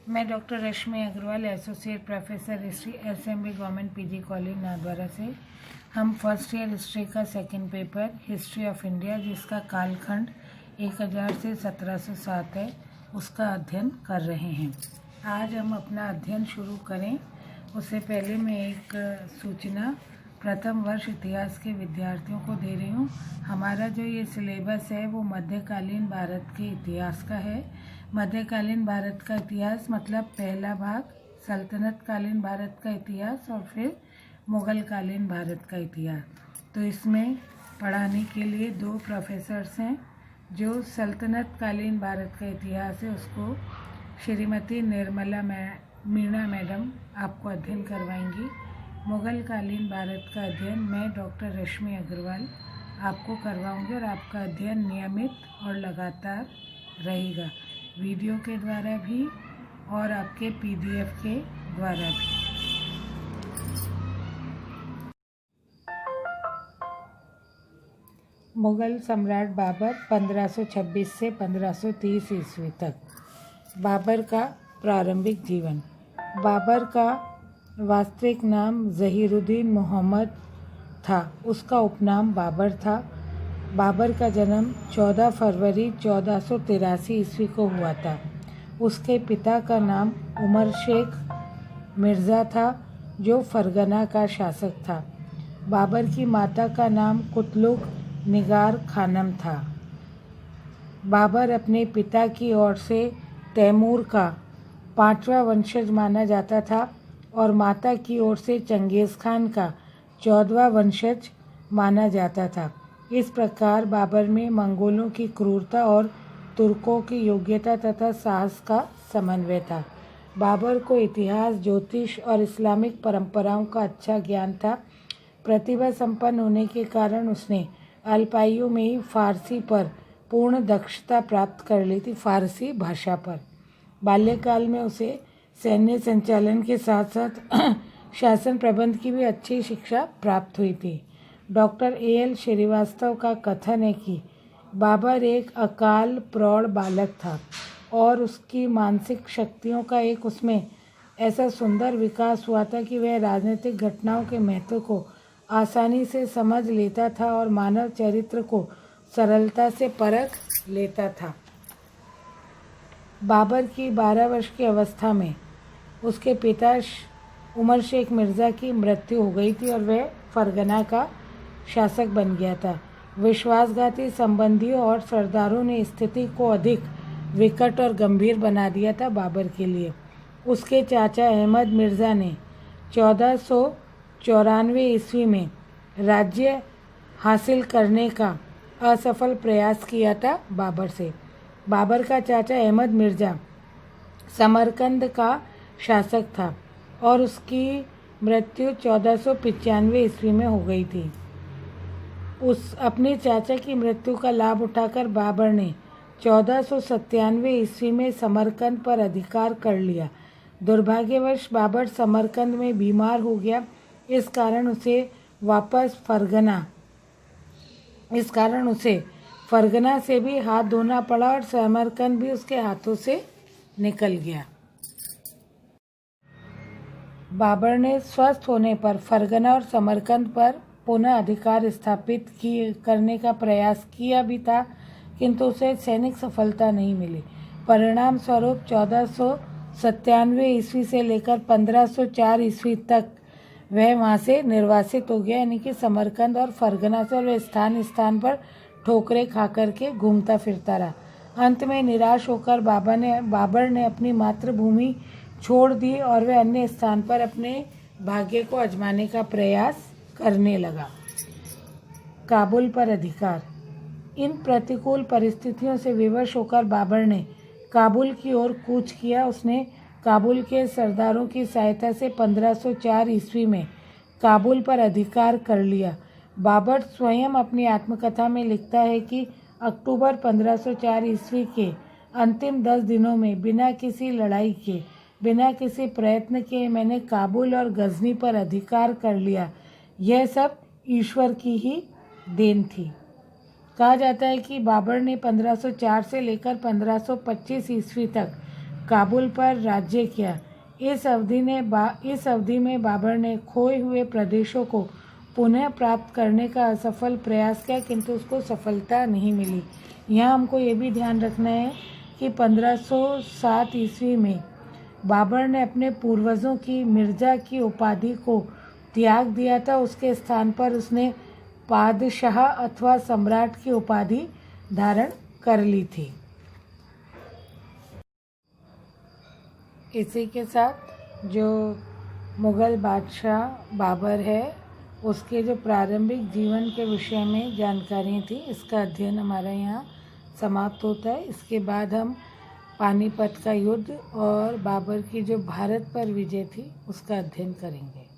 मैं doctor Rashmi Agarwal, associate professor history, SMB government PG college Nathdwara से। हम फर्स्ट ईयर हिस्ट्री का second paper history of India, जिसका कालखंड 1000 से 1707 है, उसका अध्ययन कर रहे हैं। आज हम अपना अध्ययन शुरू करें उससे पहले मैं एक सूचना प्रथम वर्ष इतिहास के विद्यार्थियों को दे रही हूँ। हमारा जो ये सिलेबस है वो मध्यकालीन भारत के इतिहास का है। मध्यकालीन भारत का इतिहास मतलब पहला भाग सल्तनत कालीन भारत का इतिहास और फिर मुग़ल कालीन भारत का इतिहास। तो इसमें पढ़ाने के लिए 2 प्रोफेसर्स हैं। जो सल्तनत कालीन भारत का इतिहास है उसको श्रीमती निर्मला मीणा मैडम आपको अध्ययन करवाएंगी। मुग़ल कालीन भारत का अध्ययन मैं डॉक्टर रश्मि अग्रवाल आपको करवाऊंगी और आपका अध्ययन नियमित और लगातार रहेगा, वीडियो के द्वारा भी और आपके पीडीएफ के द्वारा भी। मुग़ल सम्राट बाबर 1526 से 1530 ईस्वी तक। बाबर का प्रारंभिक जीवन। बाबर का वास्तविक नाम ज़हीरुद्दीन मोहम्मद था। उसका उपनाम बाबर था। बाबर का जन्म 14 फरवरी 1483 ईस्वी को हुआ था। उसके पिता का नाम उमर शेख मिर्ज़ा था, जो फरगना का शासक था। बाबर की माता का नाम कुतलुक निगार खानम था। बाबर अपने पिता की ओर से तैमूर का 5वां वंशज माना जाता था और माता की ओर से चंगेज़ खान का 14वां वंशज माना जाता था। इस प्रकार बाबर में मंगोलों की क्रूरता और तुर्कों की योग्यता तथा साहस का समन्वय था। बाबर को इतिहास, ज्योतिष और इस्लामिक परंपराओं का अच्छा ज्ञान था। प्रतिभा संपन्न होने के कारण उसने अल्पायु में ही फारसी पर पूर्ण दक्षता प्राप्त कर ली थी, फारसी भाषा पर। बाल्यकाल में उसे सैन्य संचालन के साथ साथ शासन प्रबंध की भी अच्छी शिक्षा प्राप्त हुई थी। Doctor A.L. श्रीवास्तव का कथन है कि बाबर एक अकाल प्रौढ़ बालक था और उसकी मानसिक शक्तियों का एक उसमें ऐसा सुंदर विकास हुआ था कि वह राजनीतिक घटनाओं के महत्व को आसानी से समझ लेता था और मानव चरित्र को सरलता से परख लेता था। बाबर की 12 वर्ष की अवस्था में उसके पिता उमर शेख मिर्ज़ा की मृत्यु हो गई थी और वह फरगना का शासक बन गया था। विश्वासघाती संबंधियों और सरदारों ने स्थिति को अधिक विकट और गंभीर बना दिया था बाबर के लिए। उसके चाचा अहमद मिर्ज़ा ने 1494 ईस्वी में राज्य हासिल करने का असफल प्रयास किया था बाबर से। बाबर का चाचा अहमद मिर्ज़ा समरकंद का शासक था और उसकी मृत्यु 1495 ईस्वी में हो गई थी। उस अपने चाचा की मृत्यु का लाभ उठाकर बाबर ने 1497 ईस्वी में समरकंद पर अधिकार कर लिया। दुर्भाग्यवश बाबर समरकंद में बीमार हो गया। इस कारण उसे फरगना से भी हाथ धोना पड़ा और समरकंद भी उसके हाथों से निकल गया। बाबर ने स्वस्थ होने पर फरगना और समरकंद पर पुनः अधिकार स्थापित करने का प्रयास किया भी था, किंतु उसे सैनिक सफलता नहीं मिली। परिणाम स्वरूप 1497 ईस्वी से लेकर 1504 ईस्वी तक वह वहाँ से निर्वासित हो गया, यानी कि समरकंद और फरगना से वह स्थान स्थान पर ठोकरें खा करके घूमता फिरता रहा। अंत में निराश होकर बाबर ने अपनी मातृभूमि छोड़ दी और वह अन्य स्थान पर अपने भाग्य को आजमाने का प्रयास करने लगा। काबुल पर अधिकार। इन प्रतिकूल परिस्थितियों से विवश होकर बाबर ने काबुल की ओर कूच किया। उसने काबुल के सरदारों की सहायता से 1504 ईस्वी में काबुल पर अधिकार कर लिया। बाबर स्वयं अपनी आत्मकथा में लिखता है कि अक्टूबर 1504 ईस्वी के अंतिम 10 दिनों में बिना किसी लड़ाई के, बिना किसी प्रयत्न के मैंने काबुल और गजनी पर अधिकार कर लिया। यह सब ईश्वर की ही देन थी। कहा जाता है कि बाबर ने 1504 से लेकर 1525 ईस्वी तक काबुल पर राज्य किया। इस अवधि में बाबर ने खोए हुए प्रदेशों को पुनः प्राप्त करने का असफल प्रयास किया, किंतु उसको सफलता नहीं मिली। यहाँ हमको ये भी ध्यान रखना है कि 1507 ईस्वी में बाबर ने अपने पूर्वजों की मिर्जा की उपाधि को त्याग दिया था। उसके स्थान पर उसने पादशाह अथवा सम्राट की उपाधि धारण कर ली थी। इसी के साथ जो मुग़ल बादशाह बाबर है उसके जो प्रारंभिक जीवन के विषय में जानकारी थी, इसका अध्ययन हमारा यहाँ समाप्त होता है। इसके बाद हम पानीपत का युद्ध और बाबर की जो भारत पर विजय थी उसका अध्ययन करेंगे।